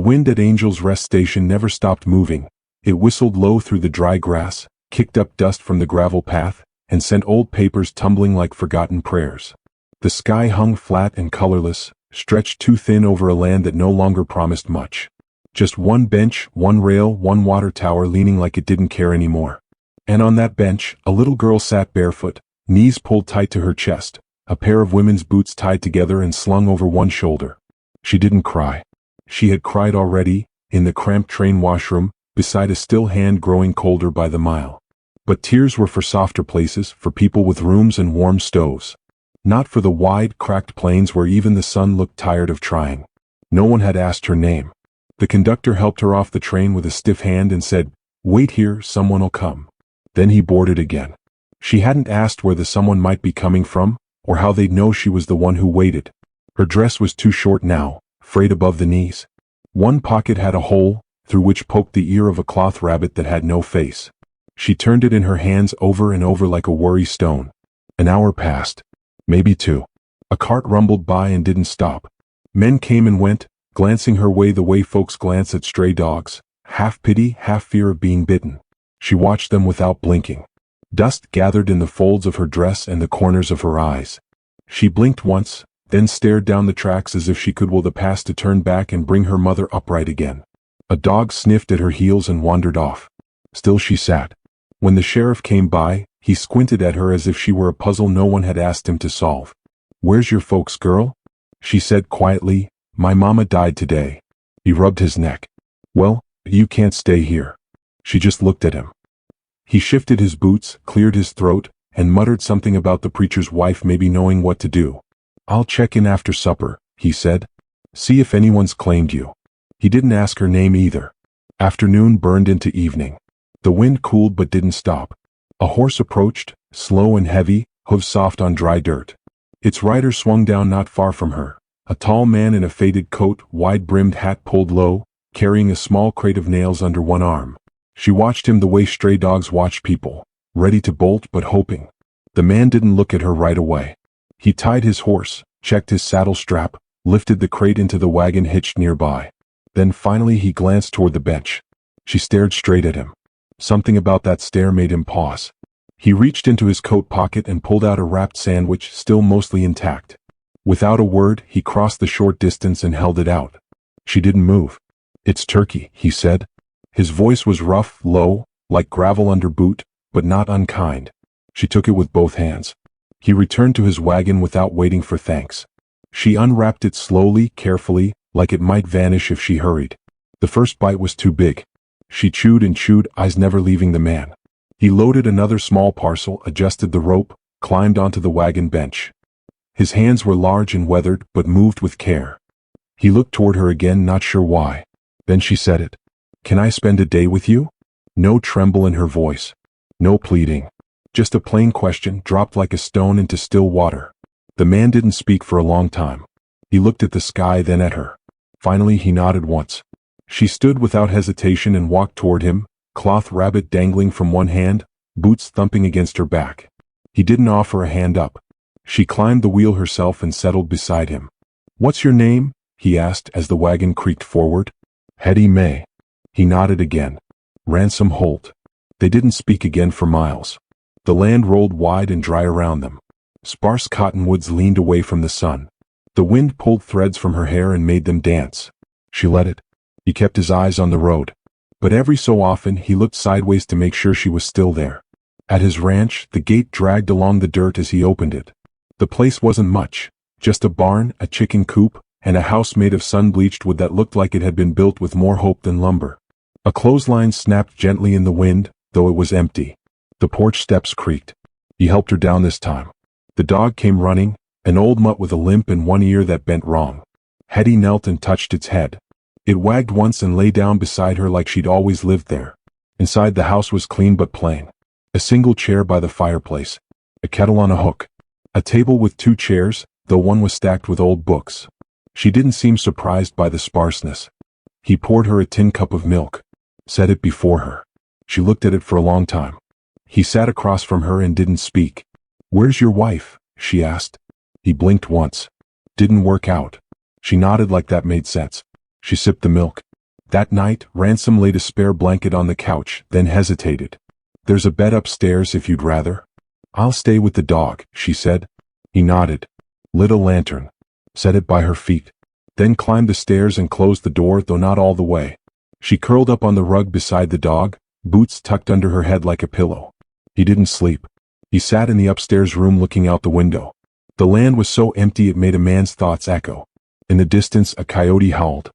wind at Angel's Rest Station never stopped moving. It whistled low through the dry grass, kicked up dust from the gravel path, and sent old papers tumbling like forgotten prayers. The sky hung flat and colorless, stretched too thin over a land that no longer promised much. Just one bench, one rail, one water tower leaning like it didn't care anymore. And on that bench, a little girl sat barefoot, knees pulled tight to her chest, a pair of women's boots tied together and slung over one shoulder. She didn't cry. She had cried already, in the cramped train washroom, beside a still hand growing colder by the mile. But tears were for softer places, for people with rooms and warm stoves. Not for the wide, cracked plains where even the sun looked tired of trying. No one had asked her name. The conductor helped her off the train with a stiff hand and said, "Wait here, someone'll come." Then he boarded again. She hadn't asked where the someone might be coming from, or how they'd know she was the one who waited. Her dress was too short now, frayed above the knees. One pocket had a hole, through which poked the ear of a cloth rabbit that had no face. She turned it in her hands over and over like a worry stone. An hour passed. Maybe two. A cart rumbled by and didn't stop. Men came and went, glancing her way the way folks glance at stray dogs, half pity, half fear of being bitten. She watched them without blinking. Dust gathered in the folds of her dress and the corners of her eyes. She blinked once, then stared down the tracks as if she could will the past to turn back and bring her mother upright again. A dog sniffed at her heels and wandered off. Still she sat. When the sheriff came by, he squinted at her as if she were a puzzle no one had asked him to solve. "Where's your folks, girl?" she said quietly. "My mama died today." He rubbed his neck. "Well, you can't stay here." She just looked at him. He shifted his boots, cleared his throat, and muttered something about the preacher's wife maybe knowing what to do. "I'll check in after supper," he said. "See if anyone's claimed you." He didn't ask her name either. Afternoon burned into evening. The wind cooled but didn't stop. A horse approached, slow and heavy, hooves soft on dry dirt. Its rider swung down not far from her, a tall man in a faded coat, wide-brimmed hat pulled low, carrying a small crate of nails under one arm. She watched him the way stray dogs watch people, ready to bolt but hoping. The man didn't look at her right away. He tied his horse, checked his saddle strap, lifted the crate into the wagon hitched nearby. Then finally he glanced toward the bench. She stared straight at him. Something about that stare made him pause. He reached into his coat pocket and pulled out a wrapped sandwich, still mostly intact. Without a word, he crossed the short distance and held it out. She didn't move. "It's turkey," he said. His voice was rough, low, like gravel under boot, but not unkind. She took it with both hands. He returned to his wagon without waiting for thanks. She unwrapped it slowly, carefully, like it might vanish if she hurried. The first bite was too big. She chewed and chewed, eyes never leaving the man. He loaded another small parcel, adjusted the rope, climbed onto the wagon bench. His hands were large and weathered, but moved with care. He looked toward her again, not sure why. Then she said it. "Can I spend a day with you?" No tremble in her voice. No pleading. Just a plain question, dropped like a stone into still water. The man didn't speak for a long time. He looked at the sky, then at her. Finally he nodded once. She stood without hesitation and walked toward him, cloth rabbit dangling from one hand, boots thumping against her back. He didn't offer a hand up. She climbed the wheel herself and settled beside him. "What's your name?" he asked as the wagon creaked forward. "Hetty May." He nodded again. "Ransom Holt." They didn't speak again for miles. The land rolled wide and dry around them. Sparse cottonwoods leaned away from the sun. The wind pulled threads from her hair and made them dance. She let it. He kept his eyes on the road. But every so often he looked sideways to make sure she was still there. At his ranch, the gate dragged along the dirt as he opened it. The place wasn't much. Just a barn, a chicken coop, and a house made of sun-bleached wood that looked like it had been built with more hope than lumber. A clothesline snapped gently in the wind, though it was empty. The porch steps creaked. He helped her down this time. The dog came running, an old mutt with a limp and one ear that bent wrong. Hetty knelt and touched its head. It wagged once and lay down beside her like she'd always lived there. Inside the house was clean but plain. A single chair by the fireplace. A kettle on a hook. A table with two chairs, though one was stacked with old books. She didn't seem surprised by the sparseness. He poured her a tin cup of milk. Set it before her. She looked at it for a long time. He sat across from her and didn't speak. "Where's your wife?" she asked. He blinked once. "Didn't work out." She nodded like that made sense. She sipped the milk. That night, Ransom laid a spare blanket on the couch, then hesitated. "There's a bed upstairs if you'd rather." "I'll stay with the dog," she said. He nodded, lit a lantern, set it by her feet, then climbed the stairs and closed the door, though not all the way. She curled up on the rug beside the dog, Boots tucked under her head like a pillow. He didn't sleep. He sat in the upstairs room looking out the window. The land was so empty it made a man's thoughts echo. In the distance, a coyote howled.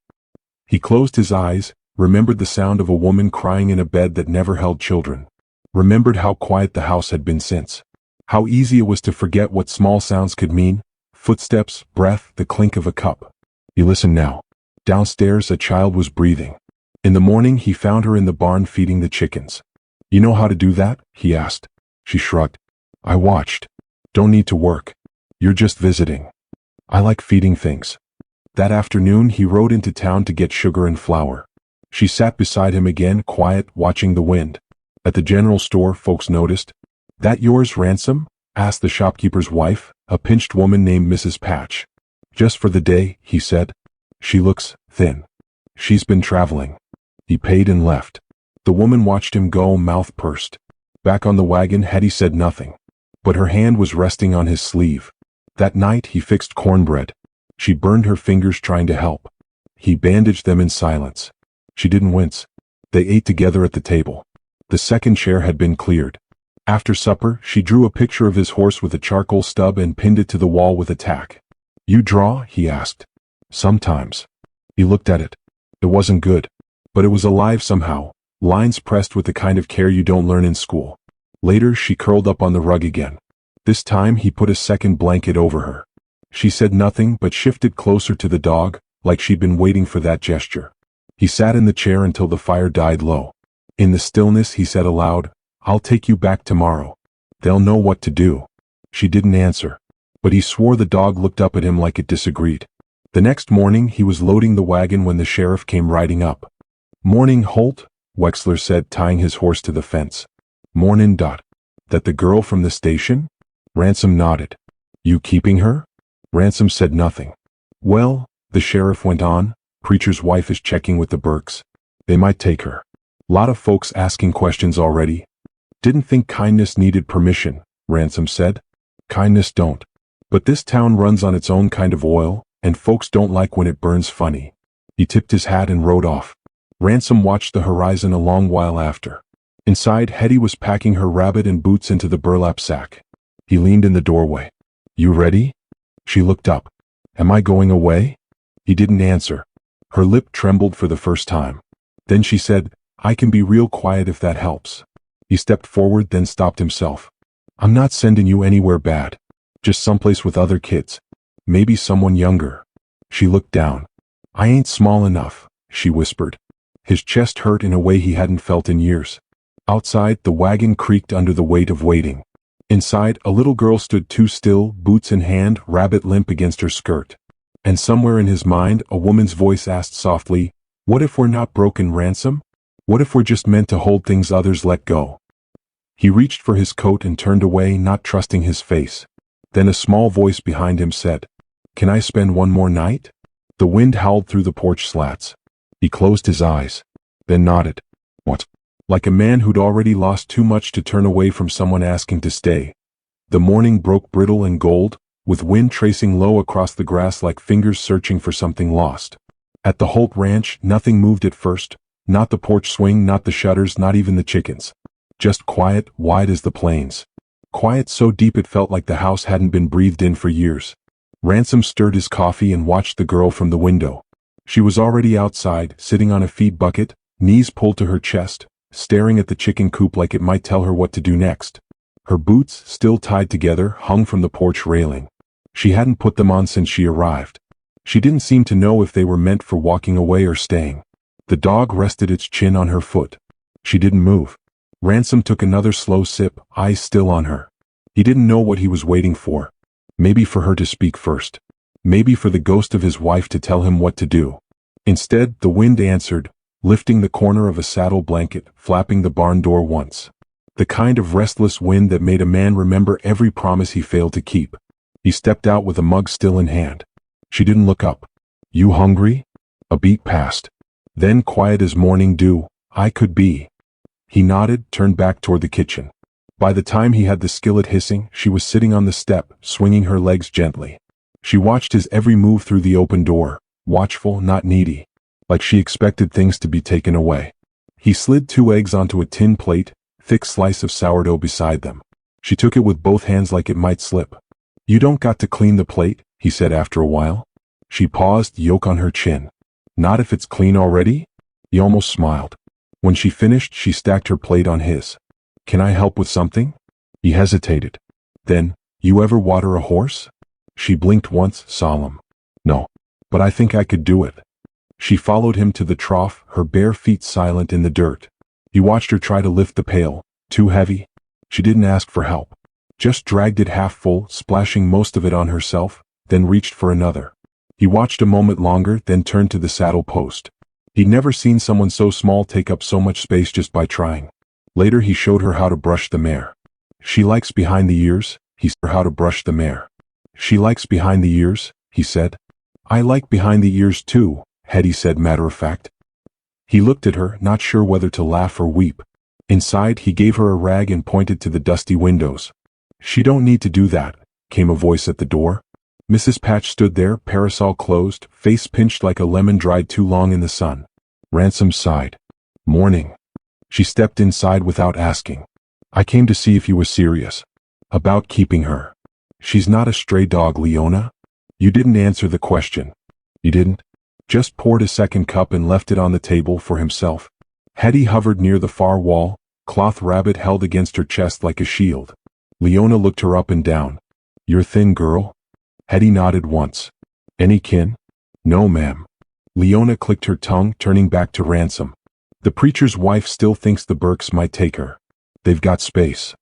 He closed his eyes, remembered the sound of a woman crying in a bed that never held children. Remembered how quiet the house had been since. How easy it was to forget what small sounds could mean. Footsteps, breath, the clink of a cup. He listened now. Downstairs, a child was breathing. In the morning, he found her in the barn feeding the chickens. "You know how to do that?" he asked. She shrugged. "I watched. Don't need to work. You're just visiting. I like feeding things." That afternoon, he rode into town to get sugar and flour. She sat beside him again, quiet, watching the wind. At the general store, folks noticed. "That yours, Ransom?" asked the shopkeeper's wife, a pinched woman named Mrs. Patch. "Just for the day," he said. "She looks thin. She's been traveling." He paid and left. The woman watched him go, mouth pursed. Back on the wagon, Hetty said nothing, but her hand was resting on his sleeve. That night, he fixed cornbread. She burned her fingers trying to help. He bandaged them in silence. She didn't wince. They ate together at the table. The second chair had been cleared. After supper, she drew a picture of his horse with a charcoal stub and pinned it to the wall with a tack. "You draw?" he asked. "Sometimes." He looked at it. It wasn't good, but it was alive somehow, lines pressed with the kind of care you don't learn in school. Later, she curled up on the rug again. This time, he put a second blanket over her. She said nothing but shifted closer to the dog, like she'd been waiting for that gesture. He sat in the chair until the fire died low. In the stillness, he said aloud, "I'll take you back tomorrow. They'll know what to do." She didn't answer, but he swore the dog looked up at him like it disagreed. The next morning, he was loading the wagon when the sheriff came riding up. "Morning, Holt," Wexler said, tying his horse to the fence. "Mornin', Dot. That the girl from the station?" Ransom nodded. "You keeping her?" Ransom said nothing. "Well," the sheriff went on, "Preacher's wife is checking with the Burkes. They might take her. Lot of folks asking questions already." "Didn't think kindness needed permission," Ransom said. "Kindness don't. But this town runs on its own kind of oil, and folks don't like when it burns funny." He tipped his hat and rode off. Ransom watched the horizon a long while after. Inside, Hetty was packing her rabbit and Boots into the burlap sack. He leaned in the doorway. "You ready?" She looked up. "Am I going away?" He didn't answer. Her lip trembled for the first time. Then she said, "I can be real quiet if that helps." He stepped forward, then stopped himself. "I'm not sending you anywhere bad. Just someplace with other kids. Maybe someone younger." She looked down. "I ain't small enough," she whispered. His chest hurt in a way he hadn't felt in years. Outside, the wagon creaked under the weight of waiting. Inside, a little girl stood too still, Boots in hand, rabbit limp against her skirt. And somewhere in his mind, a woman's voice asked softly, "What if we're not broken, Ransom? What if we're just meant to hold things others let go?" He reached for his coat and turned away, not trusting his face. Then a small voice behind him said, "Can I spend one more night?" The wind howled through the porch slats. He closed his eyes, then nodded. "What?" Like a man who'd already lost too much to turn away from someone asking to stay. The morning broke brittle and gold, with wind tracing low across the grass like fingers searching for something lost. At the Holt Ranch, nothing moved at first, not the porch swing, not the shutters, not even the chickens. Just quiet, wide as the plains. Quiet so deep it felt like the house hadn't been breathed in for years. Ransom stirred his coffee and watched the girl from the window. She was already outside, sitting on a feed bucket, knees pulled to her chest, staring at the chicken coop like it might tell her what to do next. Her boots, still tied together, hung from the porch railing. She hadn't put them on since she arrived. She didn't seem to know if they were meant for walking away or staying. The dog rested its chin on her foot. She didn't move. Ransom took another slow sip, eyes still on her. He didn't know what he was waiting for. Maybe for her to speak first. Maybe for the ghost of his wife to tell him what to do. Instead, the wind answered, lifting the corner of a saddle blanket, flapping the barn door once. The kind of restless wind that made a man remember every promise he failed to keep. He stepped out with a mug still in hand. She didn't look up. "You hungry?" A beat passed. Then quiet as morning dew, I could be. He nodded, turned back toward the kitchen. By the time he had the skillet hissing, she was sitting on the step, swinging her legs gently. She watched his every move through the open door, watchful, not needy, like she expected things to be taken away. He slid 2 eggs onto a tin plate, thick slice of sourdough beside them. She took it with both hands like it might slip. You don't got to clean the plate, he said after a while. She paused, yolk on her chin. Not if it's clean already? He almost smiled. When she finished, she stacked her plate on his. Can I help with something? He hesitated. Then, you ever water a horse? She blinked once, solemn. No. But I think I could do it. She followed him to the trough, her bare feet silent in the dirt. He watched her try to lift the pail. Too heavy? She didn't ask for help. Just dragged it half full, splashing most of it on herself, then reached for another. He watched a moment longer, then turned to the saddle post. He'd never seen someone so small take up so much space just by trying. Later he showed her how to brush the mare. She likes behind the ears, he said how to brush the mare. She likes behind the ears, he said. I like behind the ears too, Hetty said matter of fact. He looked at her, not sure whether to laugh or weep. Inside he gave her a rag and pointed to the dusty windows. She don't need to do that, came a voice at the door. Mrs. Patch stood there, parasol closed, face pinched like a lemon dried too long in the sun. Ransom sighed. Mourning. She stepped inside without asking. I came to see if you were serious. About keeping her. She's not a stray dog, Leona. You didn't answer the question. You didn't? Just poured a second cup and left it on the table for himself. Hetty hovered near the far wall, cloth rabbit held against her chest like a shield. Leona looked her up and down. You're thin, girl? Hetty nodded once. Any kin? No, ma'am. Leona clicked her tongue, turning back to Ransom. The preacher's wife still thinks the Burkes might take her. They've got space.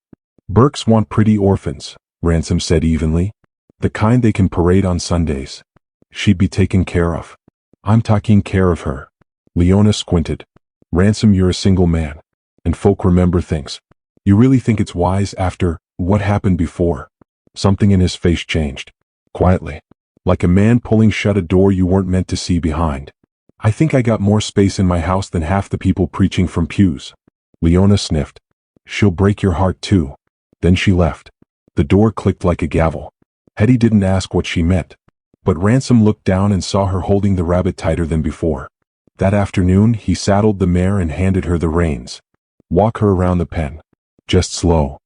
Burkes want pretty orphans, Ransom said evenly. The kind they can parade on Sundays. She'd be taken care of. I'm taking care of her. Leona squinted. Ransom, you're a single man. And folk remember things. You really think it's wise after what happened before? Something in his face changed. Quietly. Like a man pulling shut a door you weren't meant to see behind. I think I got more space in my house than half the people preaching from pews. Leona sniffed. She'll break your heart too. Then she left. The door clicked like a gavel. Hetty didn't ask what she meant. But Ransom looked down and saw her holding the rabbit tighter than before. That afternoon, he saddled the mare and handed her the reins. Walk her around the pen. Just slow.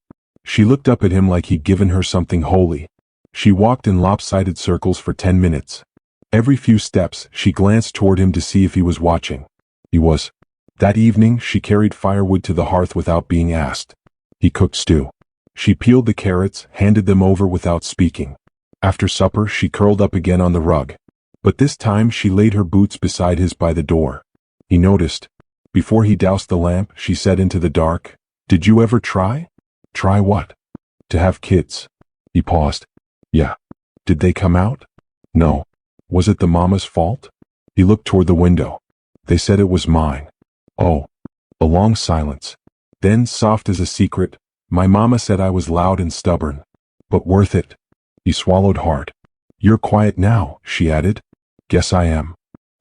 She looked up at him like he'd given her something holy. She walked in lopsided circles for 10 minutes. Every few steps, she glanced toward him to see if he was watching. He was. That evening, she carried firewood to the hearth without being asked. He cooked stew. She peeled the carrots, handed them over without speaking. After supper, she curled up again on the rug. But this time she laid her boots beside his by the door. He noticed. Before he doused the lamp, she said into the dark, Did you ever try? Try what? To have kids. He paused. Yeah. Did they come out? No. Was it the mama's fault? He looked toward the window. They said it was mine. Oh. A long silence. Then, soft as a secret, my mama said I was loud and stubborn. But worth it. He swallowed hard. You're quiet now, she added. Guess I am.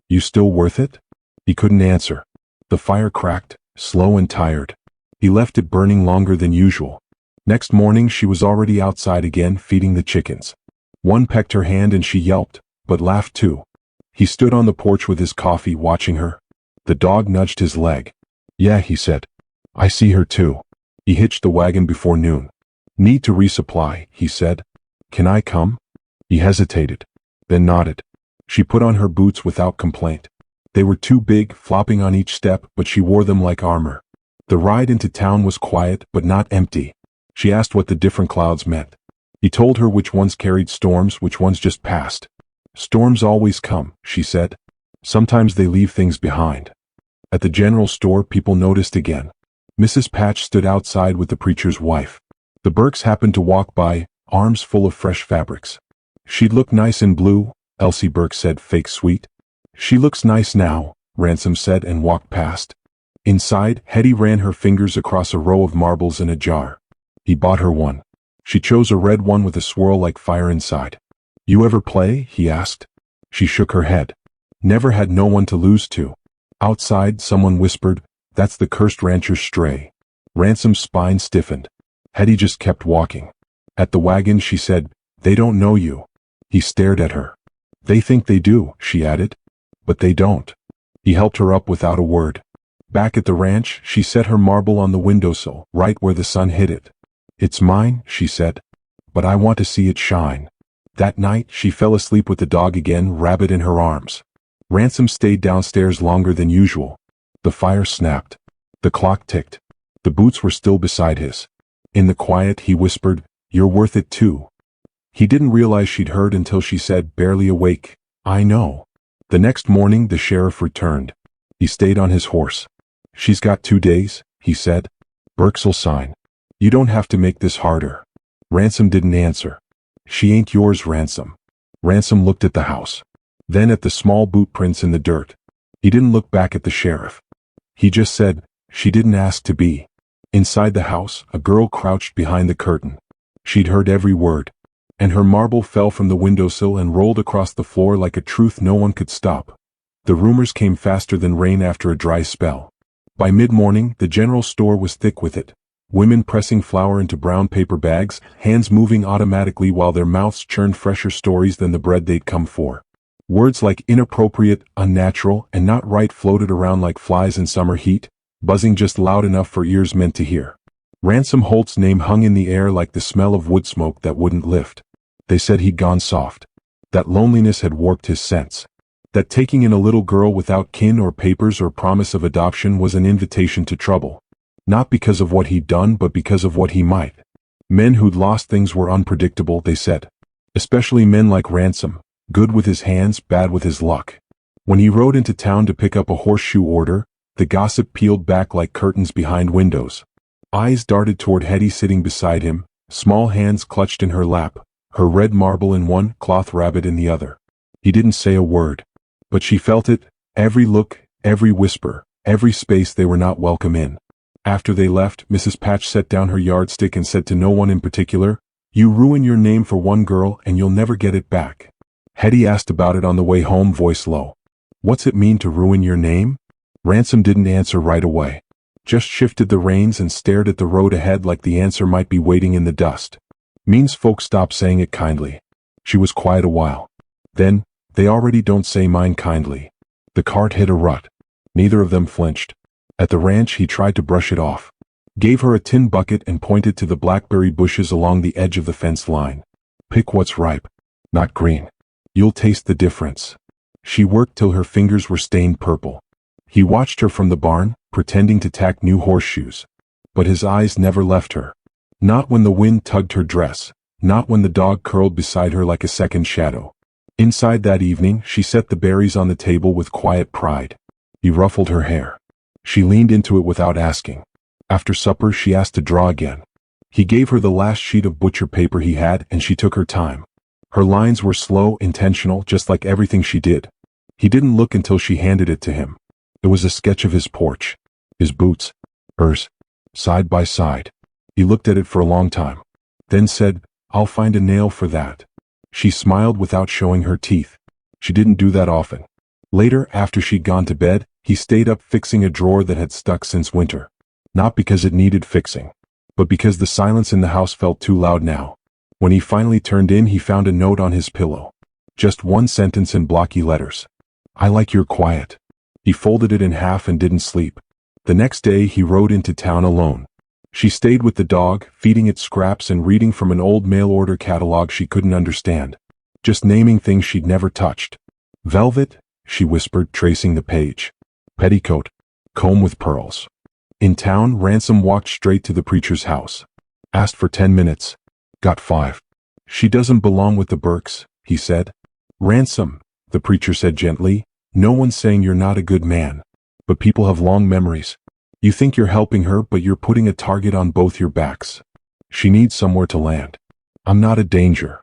You still worth it? He couldn't answer. The fire cracked, slow and tired. He left it burning longer than usual. Next morning she was already outside again feeding the chickens. One pecked her hand and she yelped, but laughed too. He stood on the porch with his coffee watching her. The dog nudged his leg. Yeah, he said. I see her too. He hitched the wagon before noon. Need to resupply, he said. Can I come? He hesitated, then nodded. She put on her boots without complaint. They were too big, flopping on each step, but she wore them like armor. The ride into town was quiet, but not empty. She asked what the different clouds meant. He told her which ones carried storms, which ones just passed. Storms always come, she said. Sometimes they leave things behind. At the general store, people noticed again. Mrs. Patch stood outside with the preacher's wife. The Burkes happened to walk by, arms full of fresh fabrics. She'd look nice in blue, Elsie Burke said, fake sweet. She looks nice now, Ransom said and walked past. Inside, Hetty ran her fingers across a row of marbles in a jar. He bought her one. She chose a red one with a swirl like fire inside. You ever play? He asked. She shook her head. Never had no one to lose to. Outside, someone whispered, "That's the cursed rancher's stray." Ransom's spine stiffened. Hetty just kept walking. At the wagon, she said, "They don't know you." He stared at her. "They think they do," she added. "But they don't." He helped her up without a word. Back at the ranch, she set her marble on the windowsill, right where the sun hit it. "It's mine," she said. "But I want to see it shine." That night, she fell asleep with the dog again, Rabbit in her arms. Ransom stayed downstairs longer than usual. The fire snapped. The clock ticked. The boots were still beside his. In the quiet, he whispered, "You're worth it too." He didn't realize she'd heard until she said, barely awake, "I know." The next morning, the sheriff returned. He stayed on his horse. "She's got 2 days," he said. "Burke'll sign. You don't have to make this harder." Ransom didn't answer. "She ain't yours, Ransom." Ransom looked at the house. Then at the small boot prints in the dirt. He didn't look back at the sheriff. He just said, "She didn't ask to be." Inside the house, a girl crouched behind the curtain. She'd heard every word. And her marble fell from the windowsill and rolled across the floor like a truth no one could stop. The rumors came faster than rain after a dry spell. By mid-morning, the general store was thick with it. Women pressing flour into brown paper bags, hands moving automatically while their mouths churned fresher stories than the bread they'd come for. Words like inappropriate, unnatural, and not right floated around like flies in summer heat, buzzing just loud enough for ears meant to hear. Ransom Holt's name hung in the air like the smell of wood smoke that wouldn't lift. They said he'd gone soft. That loneliness had warped his sense. That taking in a little girl without kin or papers or promise of adoption was an invitation to trouble. Not because of what he'd done, but because of what he might. Men who'd lost things were unpredictable, they said. Especially men like Ransom, good with his hands, bad with his luck. When he rode into town to pick up a horseshoe order, the gossip peeled back like curtains behind windows. Eyes darted toward Hetty sitting beside him, small hands clutched in her lap, her red marble in one, cloth rabbit in the other. He didn't say a word. But she felt it, every look, every whisper, every space they were not welcome in. After they left, Mrs. Patch set down her yardstick and said to no one in particular, "You ruin your name for one girl and you'll never get it back." Hetty asked about it on the way home, voice low. "What's it mean to ruin your name?" Ransom didn't answer right away. Just shifted the reins and stared at the road ahead like the answer might be waiting in the dust. "Means folks stop saying it kindly." She was quiet a while. Then, "They already don't say mine kindly." The cart hit a rut. Neither of them flinched. At the ranch, he tried to brush it off. Gave her a tin bucket and pointed to the blackberry bushes along the edge of the fence line. "Pick what's ripe, not green. You'll taste the difference." She worked till her fingers were stained purple. He watched her from the barn, pretending to tack new horseshoes. But his eyes never left her. Not when the wind tugged her dress. Not when the dog curled beside her like a second shadow. Inside that evening, she set the berries on the table with quiet pride. He ruffled her hair. She leaned into it without asking. After supper, she asked to draw again. He gave her the last sheet of butcher paper he had, and she took her time. Her lines were slow, intentional, just like everything she did. He didn't look until she handed it to him. It was a sketch of his porch. His boots. Hers. Side by side. He looked at it for a long time. Then said, "I'll find a nail for that." She smiled without showing her teeth. She didn't do that often. Later, after she'd gone to bed, he stayed up fixing a drawer that had stuck since winter. Not because it needed fixing, but because the silence in the house felt too loud now. When he finally turned in, he found a note on his pillow. Just one sentence in blocky letters. "I like your quiet." He folded it in half and didn't sleep. The next day, he rode into town alone. She stayed with the dog, feeding it scraps and reading from an old mail-order catalog she couldn't understand. Just naming things she'd never touched. "Velvet," she whispered, tracing the page. "Petticoat. Comb with pearls." In town, Ransom walked straight to the preacher's house. Asked for 10 minutes. Got 5. "She doesn't belong with the Burkes," he said. "Ransom," the preacher said gently, "no one's saying you're not a good man. But people have long memories. You think you're helping her, but you're putting a target on both your backs. She needs somewhere to land. I'm not a danger.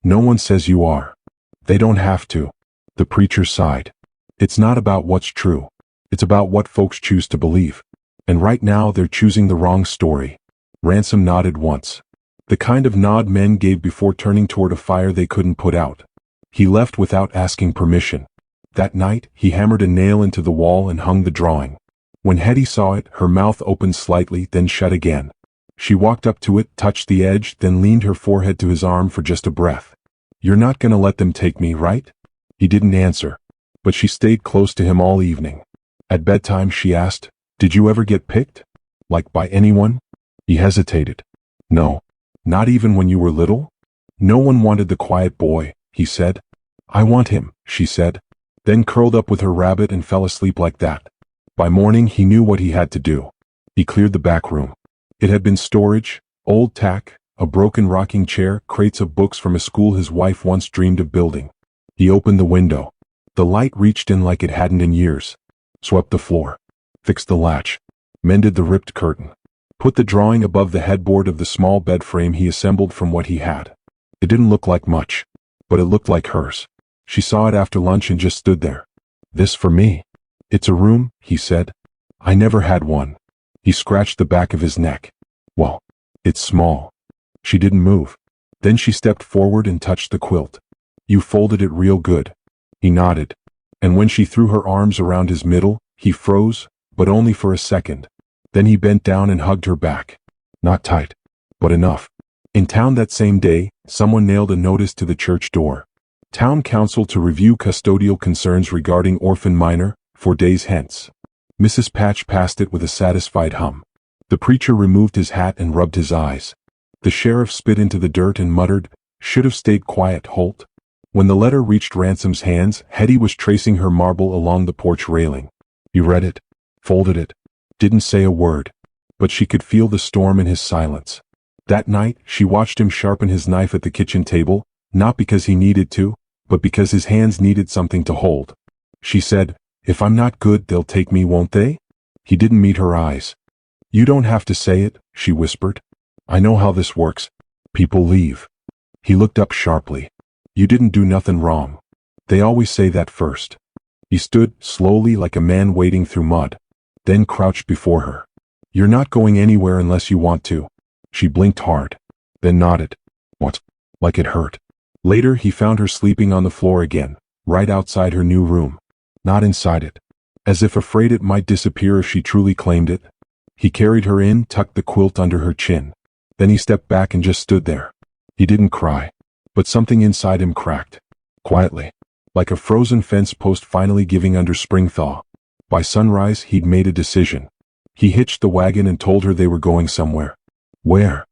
No one says you are. They don't have to." The preacher sighed. "It's not about what's true. It's about what folks choose to believe. And right now they're choosing the wrong story." Ransom nodded once. The kind of nod men gave before turning toward a fire they couldn't put out. He left without asking permission. That night, he hammered a nail into the wall and hung the drawing. When Hetty saw it, her mouth opened slightly, then shut again. She walked up to it, touched the edge, then leaned her forehead to his arm for just a breath. "You're not gonna let them take me, right?" He didn't answer, but she stayed close to him all evening. At bedtime she asked, "Did you ever get picked? Like by anyone?" He hesitated. "No. Not even when you were little?" "No one wanted the quiet boy," he said. "I want him," she said. Then curled up with her rabbit and fell asleep like that. By morning he knew what he had to do. He cleared the back room. It had been storage, old tack, a broken rocking chair, crates of books from a school his wife once dreamed of building. He opened the window. The light reached in like it hadn't in years. Swept the floor. Fixed the latch. Mended the ripped curtain. Put the drawing above the headboard of the small bed frame he assembled from what he had. It didn't look like much, but it looked like hers. She saw it after lunch and just stood there. "This for me?" "It's a room," he said. "I never had one." He scratched the back of his neck. "Well, it's small." She didn't move. Then she stepped forward and touched the quilt. "You folded it real good." He nodded. And when she threw her arms around his middle, he froze, but only for a second. Then he bent down and hugged her back. Not tight, but enough. In town that same day, someone nailed a notice to the church door. Town council to review custodial concerns regarding orphan minor, 4 days hence. Mrs. Patch passed it with a satisfied hum. The preacher removed his hat and rubbed his eyes. The sheriff spit into the dirt and muttered, "Should have stayed quiet, Holt." When the letter reached Ransom's hands, Hetty was tracing her marble along the porch railing. He read it, folded it, didn't say a word, but she could feel the storm in his silence. That night, she watched him sharpen his knife at the kitchen table, not because he needed to, but because his hands needed something to hold. She said, "If I'm not good, they'll take me, won't they?" He didn't meet her eyes. "You don't have to say it," she whispered. "I know how this works. People leave." He looked up sharply. "You didn't do nothing wrong. They always say that first." He stood, slowly like a man wading through mud, then crouched before her. "You're not going anywhere unless you want to." She blinked hard, then nodded. "What?" Like it hurt. Later he found her sleeping on the floor again, right outside her new room. Not inside it. As if afraid it might disappear if she truly claimed it. He carried her in, tucked the quilt under her chin. Then he stepped back and just stood there. He didn't cry, but something inside him cracked. Quietly. Like a frozen fence post finally giving under spring thaw. By sunrise he'd made a decision. He hitched the wagon and told her they were going somewhere. Where?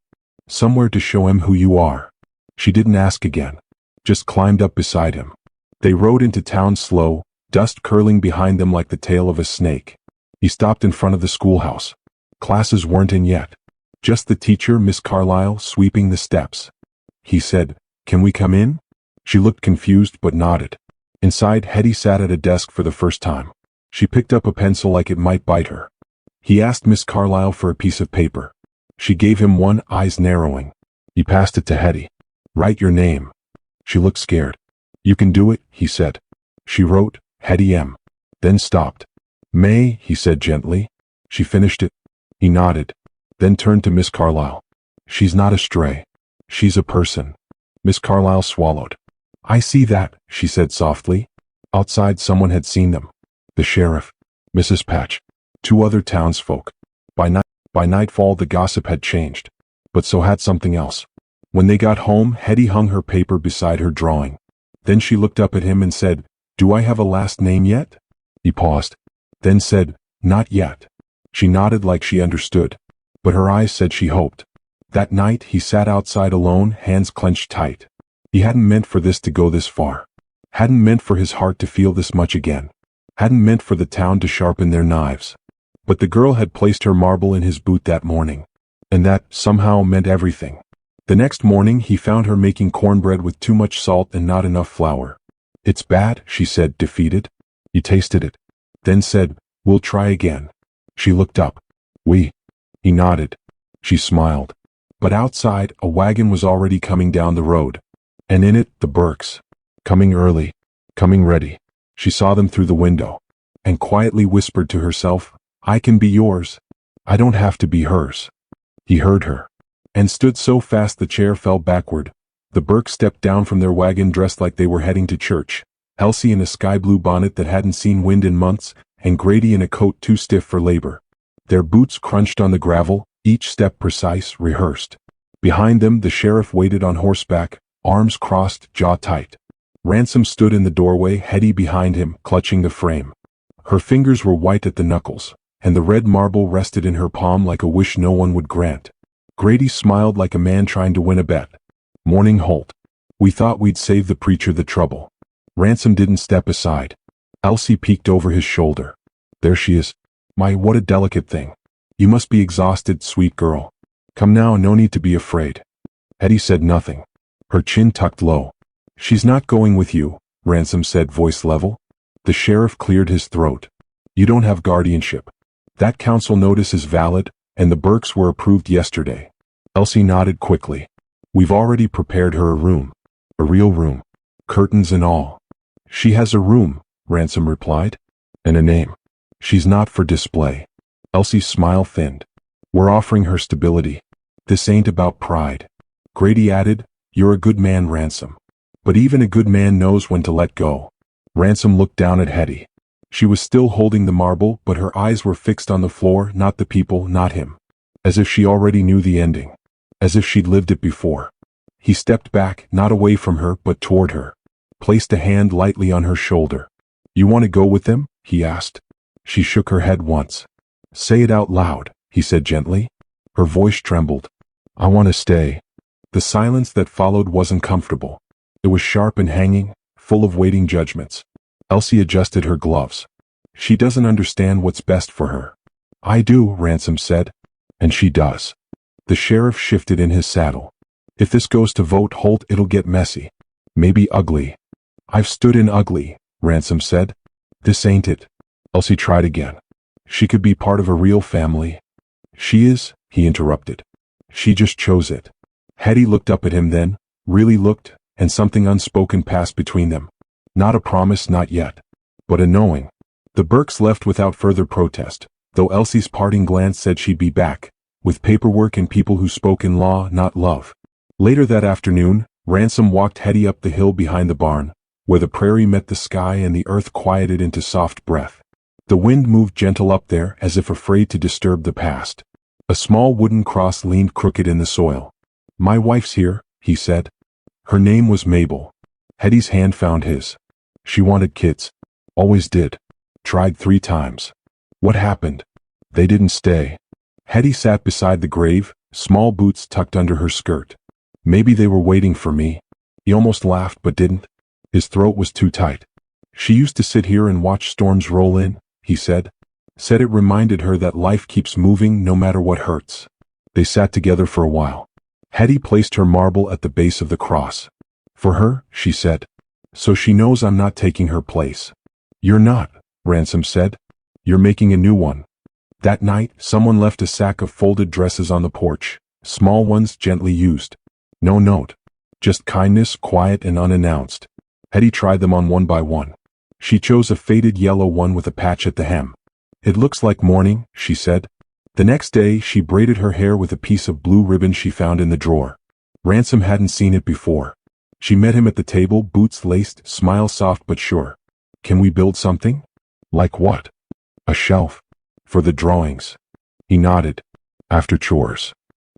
Somewhere to show him who you are. She didn't ask again. Just climbed up beside him. They rode into town slow, dust curling behind them like the tail of a snake. He stopped in front of the schoolhouse. Classes weren't in yet. Just the teacher, Miss Carlyle, sweeping the steps. He said, "Can we come in?" She looked confused but nodded. Inside, Hetty sat at a desk for the first time. She picked up a pencil like it might bite her. He asked Miss Carlyle for a piece of paper. She gave him one, eyes narrowing. He passed it to Hetty. "Write your name." She looked scared. "You can do it," he said. She wrote, Hetty M. Then stopped. "May," he said gently. She finished it. He nodded. Then turned to Miss Carlyle. "She's not a stray. She's a person." Miss Carlyle swallowed. "I see that," she said softly. Outside someone had seen them. The sheriff, Mrs. Patch, 2 other townsfolk. By nightfall the gossip had changed. But so had something else. When they got home, Hetty hung her paper beside her drawing. Then she looked up at him and said, "Do I have a last name yet?" He paused. Then said, "Not yet." She nodded like she understood. But her eyes said she hoped. That night he sat outside alone, hands clenched tight. He hadn't meant for this to go this far. Hadn't meant for his heart to feel this much again. Hadn't meant for the town to sharpen their knives. But the girl had placed her marble in his boot that morning. And that, somehow, meant everything. The next morning he found her making cornbread with too much salt and not enough flour. "It's bad," she said, defeated. He tasted it. Then said, "We'll try again." She looked up. "We." He nodded. She smiled. But outside, a wagon was already coming down the road. And in it, the Burkes. Coming early. Coming ready. She saw them through the window. And quietly whispered to herself, "I can be yours. I don't have to be hers." He heard her. And stood so fast the chair fell backward. The Burkes stepped down from their wagon dressed like they were heading to church. Elsie in a sky-blue bonnet that hadn't seen wind in months, and Grady in a coat too stiff for labor. Their boots crunched on the gravel, each step precise, rehearsed. Behind them the sheriff waited on horseback, arms crossed, jaw tight. Ransom stood in the doorway, Hetty behind him, clutching the frame. Her fingers were white at the knuckles, and the red marble rested in her palm like a wish no one would grant. Grady smiled like a man trying to win a bet. Mourning halt. We thought we'd save the preacher the trouble. Ransom didn't step aside. Elsie peeked over his shoulder. There she is. My, what a delicate thing. You must be exhausted, sweet girl. Come now, no need to be afraid. Hetty said nothing. Her chin tucked low. She's not going with you, Ransom said, voice level. The sheriff cleared his throat. You don't have guardianship. That council notice is valid, and the Burkes were approved yesterday. Elsie nodded quickly. We've already prepared her a room. A real room. Curtains and all. She has a room, Ransom replied. And a name. She's not for display. Elsie's smile thinned. We're offering her stability. This ain't about pride. Grady added, You're a good man, Ransom. But even a good man knows when to let go. Ransom looked down at Hetty. She was still holding the marble, but her eyes were fixed on the floor, not the people, not him. As if she already knew the ending. As if she'd lived it before. He stepped back, not away from her, but toward her. Placed a hand lightly on her shoulder. You want to go with them? He asked. She shook her head once. Say it out loud, he said gently. Her voice trembled. I want to stay. The silence that followed wasn't comfortable. It was sharp and hanging, full of waiting judgments. Elsie adjusted her gloves. She doesn't understand what's best for her. I do, Ransom said. And she does. The sheriff shifted in his saddle. If this goes to vote, Holt, it'll get messy. Maybe ugly. I've stood in ugly, Ransom said. This ain't it. Elsie tried again. She could be part of a real family. She is, he interrupted. She just chose it. Hetty looked up at him then, really looked, and something unspoken passed between them. Not a promise, not yet. But a knowing. The Burkes left without further protest, though Elsie's parting glance said she'd be back, with paperwork and people who spoke in law, not love. Later that afternoon, Ransom walked Hetty up the hill behind the barn, where the prairie met the sky and the earth quieted into soft breath. The wind moved gentle up there as if afraid to disturb the past. A small wooden cross leaned crooked in the soil. My wife's here, he said. Her name was Mabel. Hetty's hand found his. She wanted kids. Always did. Tried 3 times. What happened? They didn't stay. Hetty sat beside the grave, small boots tucked under her skirt. Maybe they were waiting for me. He almost laughed but didn't. His throat was too tight. She used to sit here and watch storms roll in, he said. Said it reminded her that life keeps moving no matter what hurts. They sat together for a while. Hetty placed her marble at the base of the cross. For her, she said. So she knows I'm not taking her place. You're not, Ransom said. You're making a new one. That night, someone left a sack of folded dresses on the porch, small ones gently used. No note. Just kindness, quiet and unannounced. Hetty tried them on one by one. She chose a faded yellow one with a patch at the hem. It looks like mourning, she said. The next day, she braided her hair with a piece of blue ribbon she found in the drawer. Ransom hadn't seen it before. She met him at the table, boots laced, smile soft but sure. Can we build something? Like what? A shelf. For the drawings. He nodded. After chores.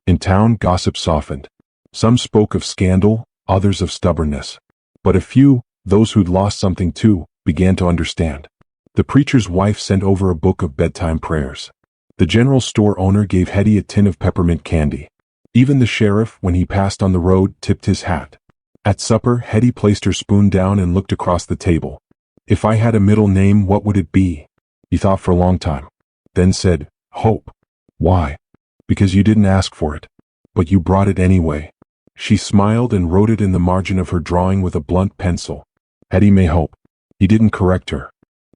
In town, gossip softened. Some spoke of scandal, others of stubbornness. But a few, those who'd lost something too, began to understand. The preacher's wife sent over a book of bedtime prayers. The general store owner gave Hetty a tin of peppermint candy. Even the sheriff, when he passed on the road, tipped his hat. At supper, Hetty placed her spoon down and looked across the table. If I had a middle name, what would it be? He thought for a long time. Then said, Hope. Why? Because you didn't ask for it. But you brought it anyway. She smiled and wrote it in the margin of her drawing with a blunt pencil. Hetty may hope. He didn't correct her.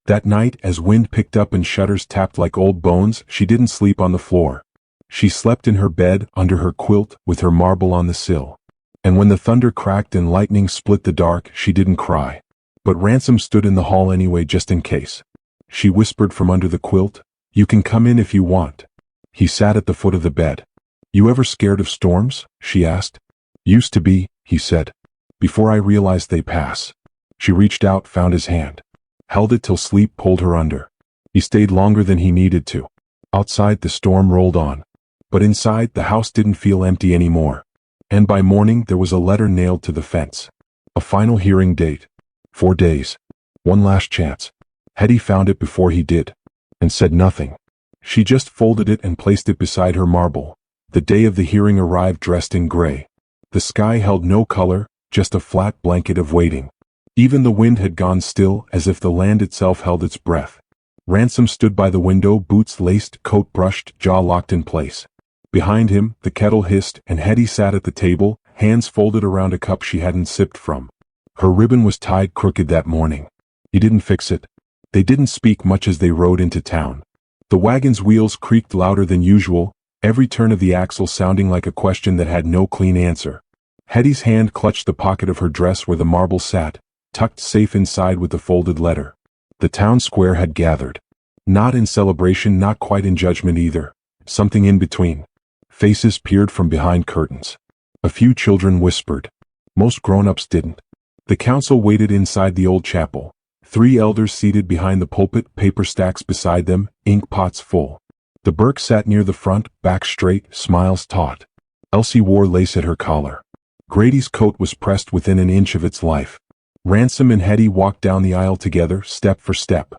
That night, as wind picked up and shutters tapped like old bones, she didn't sleep on the floor. She slept in her bed, under her quilt, with her marble on the sill. And when the thunder cracked and lightning split the dark, she didn't cry. But Ransom stood in the hall anyway just in case. She whispered from under the quilt, You can come in if you want. He sat at the foot of the bed. You ever scared of storms? She asked. Used to be, he said. Before I realized they pass. She reached out, found his hand, held it till sleep pulled her under. He stayed longer than he needed to. Outside, the storm rolled on. But inside, the house didn't feel empty anymore. And by morning, there was a letter nailed to the fence. A final hearing date. 4 days. One last chance. Hetty found it before he did. And said nothing. She just folded it and placed it beside her marble. The day of the hearing arrived dressed in gray. The sky held no color, just a flat blanket of waiting. Even the wind had gone still, as if the land itself held its breath. Ransom stood by the window, boots laced, coat brushed, jaw locked in place. Behind him, the kettle hissed, and Hetty sat at the table, hands folded around a cup she hadn't sipped from. Her ribbon was tied crooked that morning. He didn't fix it. They didn't speak much as they rode into town. The wagon's wheels creaked louder than usual, every turn of the axle sounding like a question that had no clean answer. Hetty's hand clutched the pocket of her dress where the marble sat, tucked safe inside with the folded letter. The town square had gathered. Not in celebration, not quite in judgment either. Something in between. Faces peered from behind curtains. A few children whispered. Most grown-ups didn't. The council waited inside the old chapel. 3 elders seated behind the pulpit, paper stacks beside them, ink pots full. The Burke sat near the front, back straight, smiles taut. Elsie wore lace at her collar. Grady's coat was pressed within an inch of its life. Ransom and Hetty walked down the aisle together, step for step.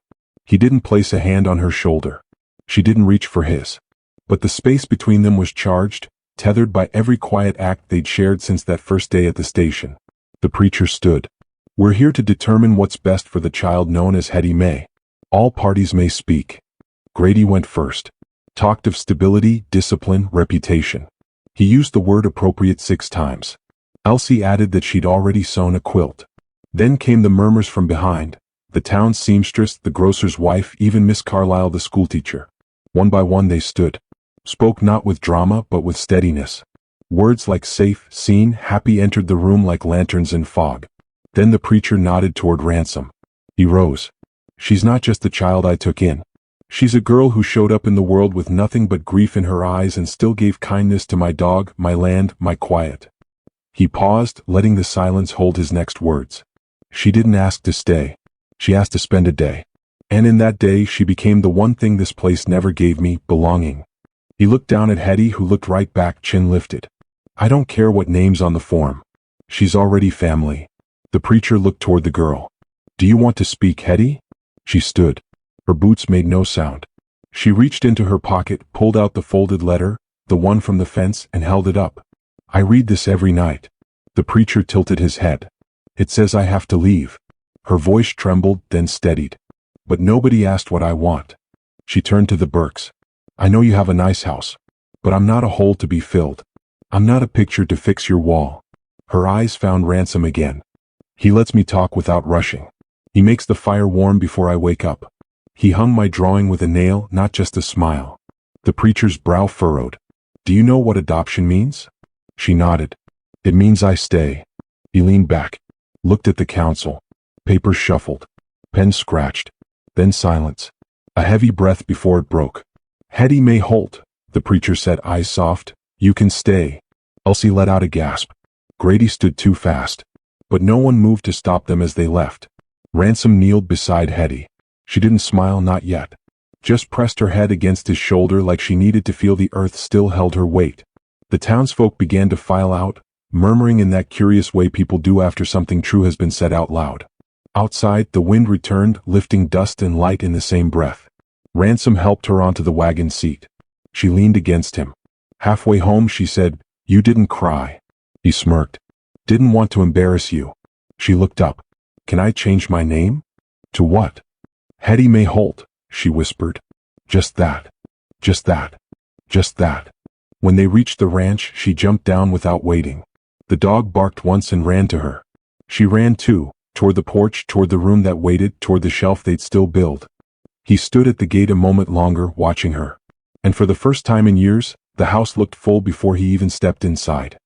He didn't place a hand on her shoulder. She didn't reach for his. But the space between them was charged, tethered by every quiet act they'd shared since that first day at the station. The preacher stood. We're here to determine what's best for the child known as Hetty May. All parties may speak. Grady went first. Talked of stability, discipline, reputation. He used the word appropriate 6 times. Elsie added that she'd already sewn a quilt. Then came the murmurs from behind. The town seamstress, the grocer's wife, even Miss Carlyle the schoolteacher. One by one they stood. Spoke not with drama but with steadiness. Words like safe, seen, happy entered the room like lanterns in fog. Then the preacher nodded toward Ransom. He rose. She's not just the child I took in. She's a girl who showed up in the world with nothing but grief in her eyes and still gave kindness to my dog, my land, my quiet. He paused, letting the silence hold his next words. She didn't ask to stay. She asked to spend a day. And in that day she became the one thing this place never gave me, belonging. He looked down at Hetty, who looked right back, chin lifted. I don't care what name's on the form. She's already family. The preacher looked toward the girl. Do you want to speak, Hetty? She stood. Her boots made no sound. She reached into her pocket, pulled out the folded letter, the one from the fence, and held it up. I read this every night. The preacher tilted his head. It says I have to leave. Her voice trembled, then steadied. But nobody asked what I want. She turned to the Burkes. I know you have a nice house, but I'm not a hole to be filled. I'm not a picture to fix your wall. Her eyes found Ransom again. He lets me talk without rushing. He makes the fire warm before I wake up. He hung my drawing with a nail, not just a smile. The preacher's brow furrowed. Do you know what adoption means? She nodded. It means I stay. He leaned back, looked at the council. Papers shuffled. Pens scratched. Then silence. A heavy breath before it broke. Hetty May Holt, the preacher said, eyes soft. You can stay. Elsie let out a gasp. Grady stood too fast. But no one moved to stop them as they left. Ransom kneeled beside Hetty. She didn't smile, not yet. Just pressed her head against his shoulder like she needed to feel the earth still held her weight. The townsfolk began to file out, murmuring in that curious way people do after something true has been said out loud. Outside, the wind returned, lifting dust and light in the same breath. Ransom helped her onto the wagon seat. She leaned against him. Halfway home she said, You didn't cry. He smirked. Didn't want to embarrass you. She looked up. Can I change my name? To what? Hetty May Holt, she whispered. Just that. Just that. Just that. When they reached the ranch, she jumped down without waiting. The dog barked once and ran to her. She ran too, toward the porch, toward the room that waited, toward the shelf they'd still build. He stood at the gate a moment longer, watching her. And for the first time in years, the house looked full before he even stepped inside.